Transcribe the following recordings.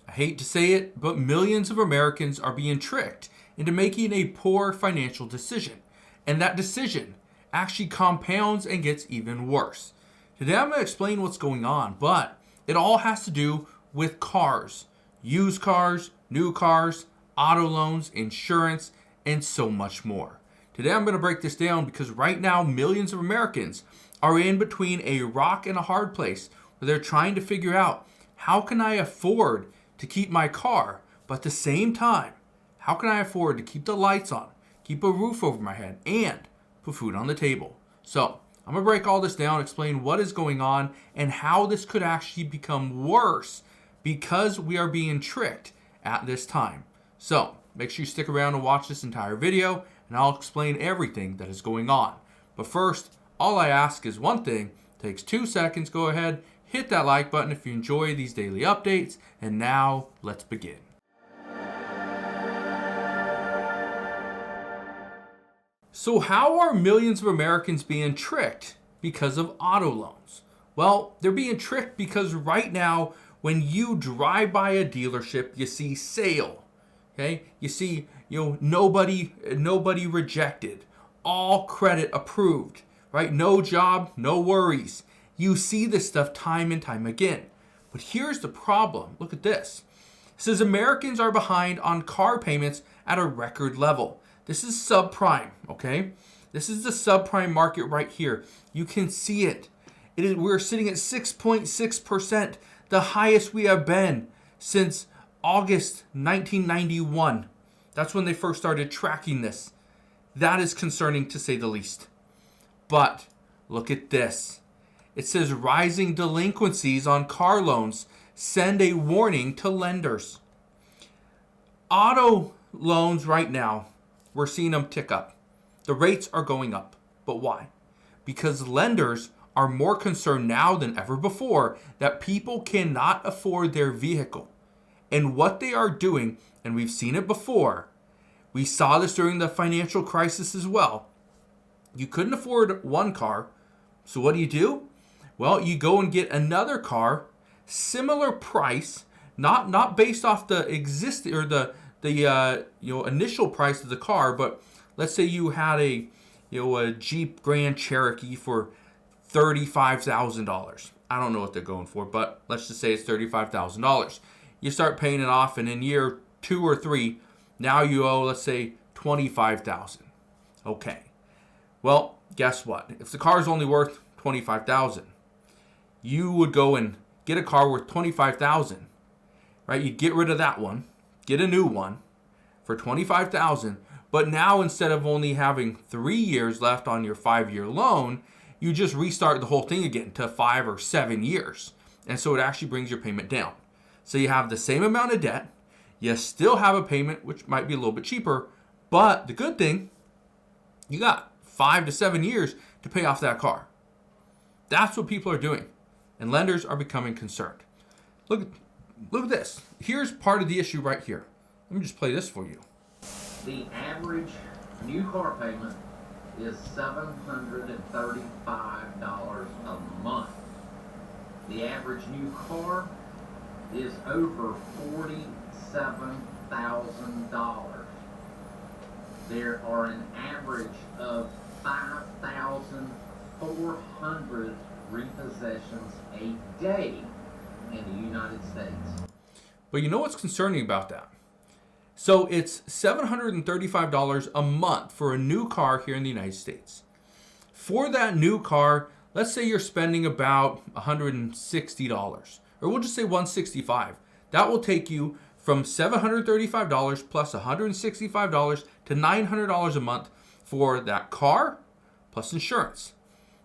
I hate to say it, but millions of Americans are being tricked into making a poor financial decision. And that decision actually compounds and gets even worse. Today I'm going to explain what's going on, but it all has to do with cars, used cars, new cars, auto loans, insurance, and so much more. Today I'm going to break this down because right now millions of Americans are in between a rock and a hard place where they're trying to figure out, how can I afford to keep my car, but at the same time, how can I afford to keep the lights on, keep a roof over my head, and put food on the table? So I'm going to break all this down, explain what is going on, and how this could actually become worse because we are being tricked at this time. So make sure you stick around and watch this entire video, and I'll explain everything that is going on. But first, all I ask is one thing. It takes 2 seconds. Go ahead, hit that like button if you enjoy these daily updates. And now let's begin. So how are millions of Americans being tricked because of auto loans? Well, they're being tricked because right now, when you drive by a dealership, you see sale. Okay, you see, nobody rejected, all credit approved, right? No job, no worries. You see this stuff time and time again. But here's the problem. Look at this. It says Americans are behind on car payments at a record level. This is subprime, okay? This is the subprime market right here. You can see it. We're sitting at 6.6%, the highest we have been since August 1991. That's when they first started tracking this. That is concerning to say the least. But look at this. It says rising delinquencies on car loans send a warning to lenders. Auto loans right now, we're seeing them tick up. The rates are going up. But why? Because lenders are more concerned now than ever before that people cannot afford their vehicle. And what they are doing, and we've seen it before, we saw this during the financial crisis as well. You couldn't afford one car, so what do? Well, you go and get another car, similar price, not based off the existing or the initial price of the car, but let's say you had a Jeep Grand Cherokee for $35,000. I don't know what they're going for, but let's just say it's $35,000. You start paying it off, and in year 2 or 3, now you owe, let's say, $25,000. Okay. Well, guess what? If the car is only worth $25,000, you would go and get a car worth $25,000, right? You'd get rid of that one, get a new one for $25,000. But now instead of only having 3 years left on your 5-year loan, you just restart the whole thing again to 5 or 7 years. And so it actually brings your payment down. So you have the same amount of debt. You still have a payment, which might be a little bit cheaper. But the good thing, you got 5 to 7 years to pay off that car. That's what people are doing. And lenders are becoming concerned. Look at this. Here's part of the issue right here. Let me just play this for you. The average new car payment is $735 a month. The average new car is over $47,000. There are an average of 5,400 repossessions a day in the United States. But you know what's concerning about that? So it's $735 a month for a new car here in the United States. For that new car, let's say you're spending about $160, or we'll just say $165. That will take you from $735 plus $165 to $900 a month for that car plus insurance.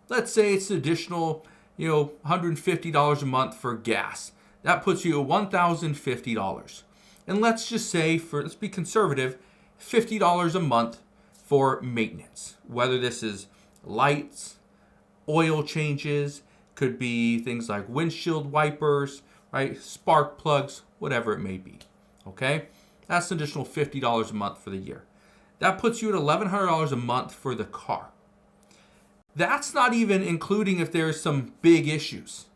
Let's say it's additional, $150 a month for gas. That puts you at $1,050. And let's just say, let's be conservative, $50 a month for maintenance. Whether this is lights, oil changes, could be things like windshield wipers, right? Spark plugs, whatever it may be. Okay? That's an additional $50 a month for the year. That puts you at $1,100 a month for the car. That's not even including if there's some big issues.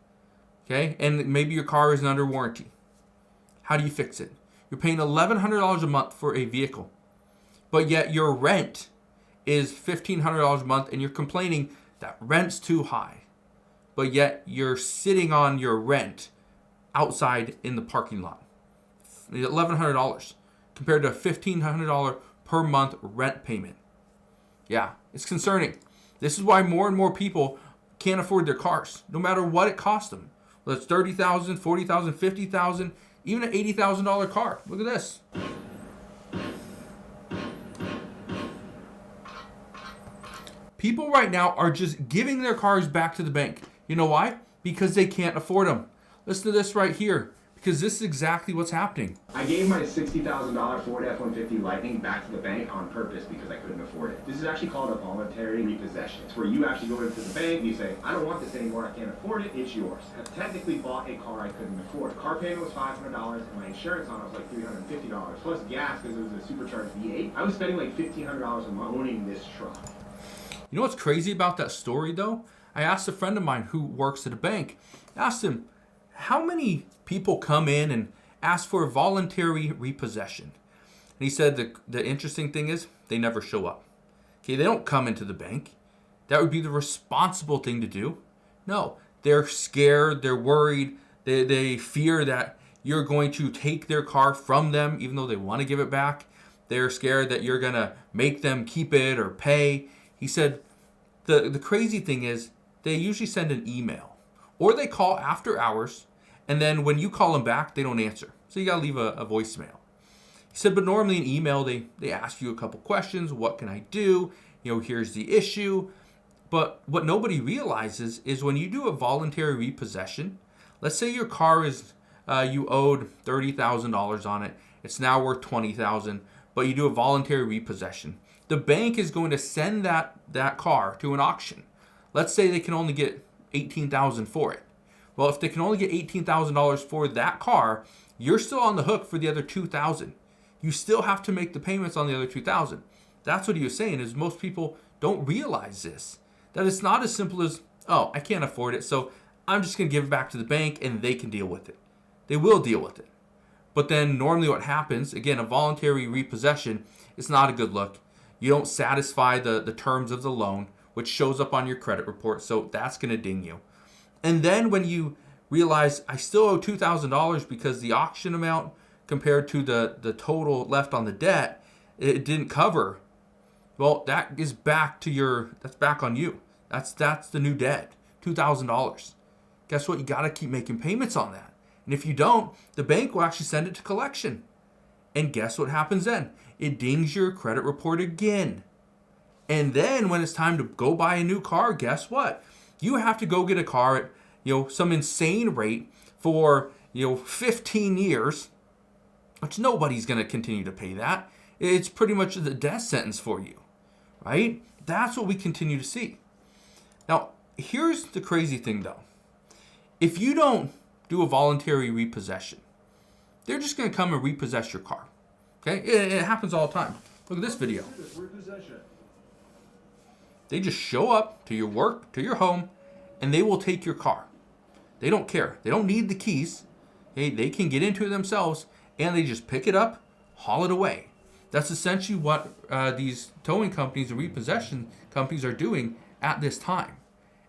Okay? And maybe your car isn't under warranty. How do you fix it? You're paying $1,100 a month for a vehicle, but yet your rent is $1,500 a month, and you're complaining that rent's too high, but yet you're sitting on your rent outside in the parking lot. $1,100 compared to a $1,500 per month rent payment. Yeah, it's concerning. This is why more and more people can't afford their cars, no matter what it costs them. Well, it's $30,000, $40,000, $50,000, even an $80,000 car. Look at this. People right now are just giving their cars back to the bank. You know why? Because they can't afford them. Listen to this right here, because this is exactly what's happening. I gave my $60,000 Ford F-150 Lightning back to the bank on purpose because I couldn't afford it. This is actually called a voluntary repossession. It's where you actually go into the bank and you say, I don't want this anymore, I can't afford it, it's yours. I technically bought a car I couldn't afford. Car payment was $500 and my insurance on it was like $350, plus gas because it was a supercharged V8. I was spending like $1,500 a month owning this truck. You know what's crazy about that story though? I asked a friend of mine who works at a bank, asked him, how many people come in and ask for a voluntary repossession? And he said the interesting thing is they never show up. Okay, they don't come into the bank. That would be the responsible thing to do. No, they're scared, they're worried, they fear that you're going to take their car from them even though they want to give it back. They're scared that you're going to make them keep it or pay. He said the crazy thing is they usually send an email or they call after hours, and then when you call them back, they don't answer. So you got to leave a voicemail. He said, but normally in email, they ask you a couple questions. What can I do? Here's the issue. But what nobody realizes is when you do a voluntary repossession, let's say your car is, you owed $30,000 on it. It's now worth $20,000, but you do a voluntary repossession. The bank is going to send that car to an auction. Let's say they can only get $18,000 for it. Well, if they can only get $18,000 for that car, you're still on the hook for the other $2,000. You still have to make the payments on the other $2,000. That's what he was saying, is most people don't realize this. That it's not as simple as, oh, I can't afford it, so I'm just going to give it back to the bank and they can deal with it. They will deal with it. But then normally what happens, again, a voluntary repossession, it's not a good look. You don't satisfy the terms of the loan, which shows up on your credit report, so that's going to ding you. And then when you realize I still owe $2,000 because the auction amount compared to the total left on the debt, it didn't cover. Well, that is back to that's back on you. That's the new debt, $2,000. Guess what? You got to keep making payments on that. And if you don't, the bank will actually send it to collection. And guess what happens then? It dings your credit report again. And then when it's time to go buy a new car, guess what? You have to go get a car at some insane rate for 15 years, which nobody's going to continue to pay that. It's pretty much the death sentence for you, right? That's what we continue to see. Now, here's the crazy thing though. If you don't do a voluntary repossession, they're just going to come and repossess your car. Okay? It happens all the time. Look at this video. They just show up to your work, to your home, and they will take your car. They don't care. They don't need the keys. They can get into it themselves, and they just pick it up, haul it away. That's essentially what these towing companies and repossession companies are doing at this time.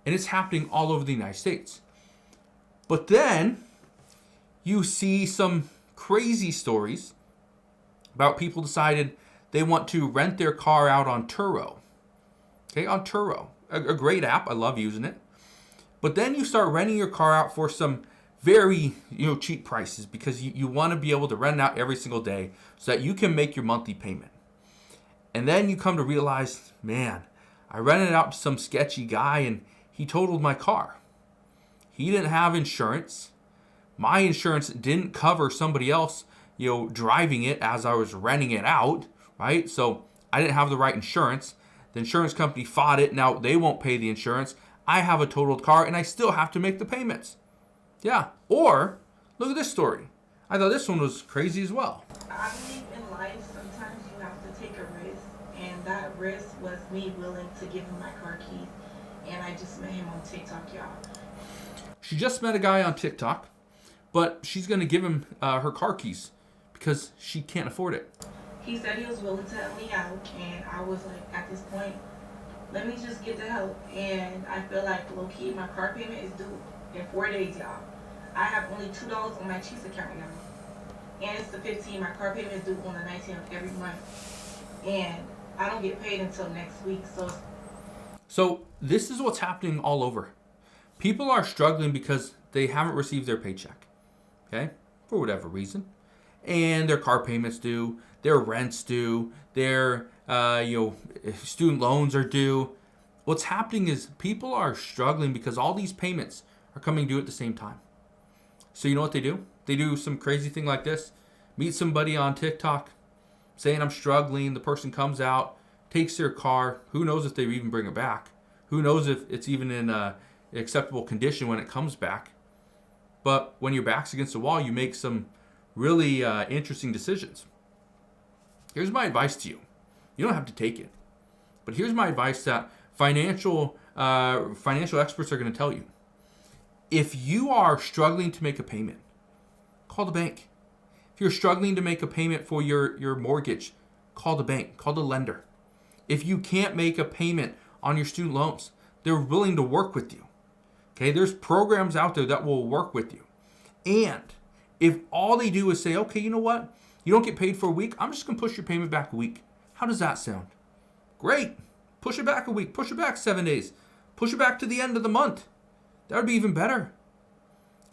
And it's happening all over the United States. But then you see some crazy stories about people decided they want to rent their car out on Turo. Okay, on Turo. A great app. I love using it. But then you start renting your car out for some very cheap prices because you want to be able to rent it out every single day so that you can make your monthly payment. And then you come to realize, man, I rented it out to some sketchy guy and he totaled my car. He didn't have insurance. My insurance didn't cover somebody else, driving it as I was renting it out, right? So I didn't have the right insurance. The insurance company fought it. Now they won't pay the insurance. I have a totaled car and I still have to make the payments. Yeah. Or look at this story. I thought this one was crazy as well. I believe in life, sometimes you have to take a risk. And that risk was me willing to give him my car keys. And I just met him on TikTok, y'all. She just met a guy on TikTok, but she's going to give him her car keys because she can't afford it. He said he was willing to help me out, and I was like, at this point, let me just get the help. And I feel like low-key, my car payment is due in 4 days, y'all. I have only $2 on my Chase account now, and it's the 15th. My car payment is due on the 19th of every month, and I don't get paid until next week. So this is what's happening all over. People are struggling because they haven't received their paycheck, okay, for whatever reason, and their car payments due, their rent's due, their student loans are due. What's happening is people are struggling because all these payments are coming due at the same time. So you know what they do? They do some crazy thing like this. Meet somebody on TikTok saying I'm struggling. The person comes out, takes their car. Who knows if they even bring it back? Who knows if it's even in acceptable condition when it comes back? But when your back's against the wall, you make some really interesting decisions. Here's my advice to you. You don't have to take it, but here's my advice that financial experts are going to tell you. If you are struggling to make a payment, call the bank. If you're struggling to make a payment for your mortgage, call the bank, call the lender. If you can't make a payment on your student loans, they're willing to work with you. Okay, there's programs out there that will work with you. And if all they do is say, okay, you know what? You don't get paid for a week, I'm just going to push your payment back a week. How does that sound? Great. Push it back a week. Push it back 7 days. Push it back to the end of the month. That would be even better.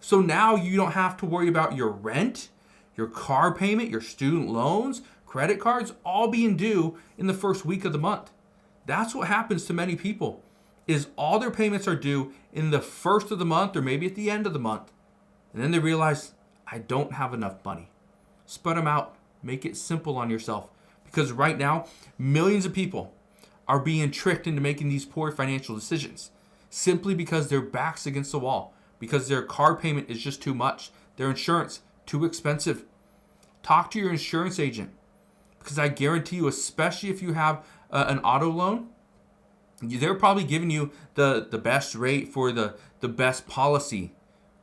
So now you don't have to worry about your rent, your car payment, your student loans, credit cards, all being due in the first week of the month. That's what happens to many people, is all their payments are due in the first of the month or maybe at the end of the month. And then they realize, I don't have enough money. Spread them out. Make it simple on yourself. Because right now, millions of people are being tricked into making these poor financial decisions simply because their back's against the wall, because their car payment is just too much, their insurance too expensive. Talk to your insurance agent, because I guarantee you, especially if you have an auto loan, they're probably giving you the best rate for the best policy,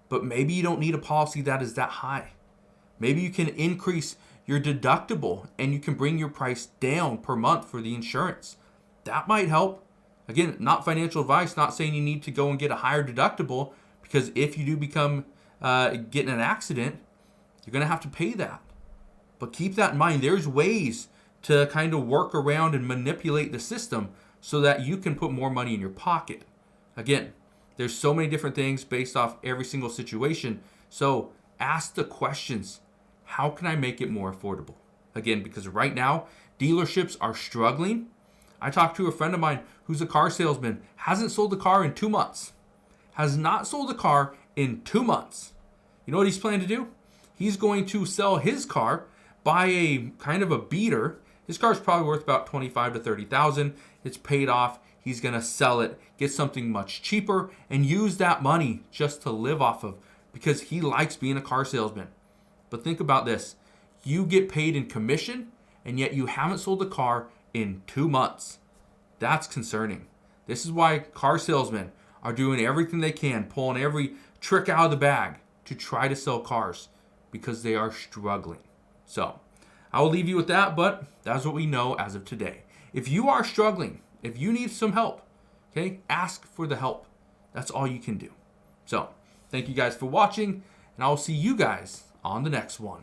but maybe you don't need a policy that is that high. Maybe you can increase your deductible and you can bring your price down per month for the insurance. That might help. Again, not financial advice, not saying you need to go and get a higher deductible, because if you do become get in an accident, you're going to have to pay that. But keep that in mind. There's ways to kind of work around and manipulate the system so that you can put more money in your pocket. Again, there's so many different things based off every single situation. So ask the questions. How can I make it more affordable? Again, because right now, dealerships are struggling. I talked to a friend of mine who's a car salesman, hasn't sold a car in 2 months. Has not sold a car in 2 months. You know what he's planning to do? He's going to sell his car, buy a kind of a beater. His car's probably worth about $25,000 to $30,000. It's paid off. He's going to sell it, get something much cheaper, and use that money just to live off of, because he likes being a car salesman. But think about this. You get paid in commission, and yet you haven't sold a car in 2 months. That's concerning. This is why car salesmen are doing everything they can, pulling every trick out of the bag to try to sell cars, because they are struggling. So I will leave you with that, but that's what we know as of today. If you are struggling, if you need some help, okay, ask for the help. That's all you can do. So thank you guys for watching, and I will see you guys on the next one.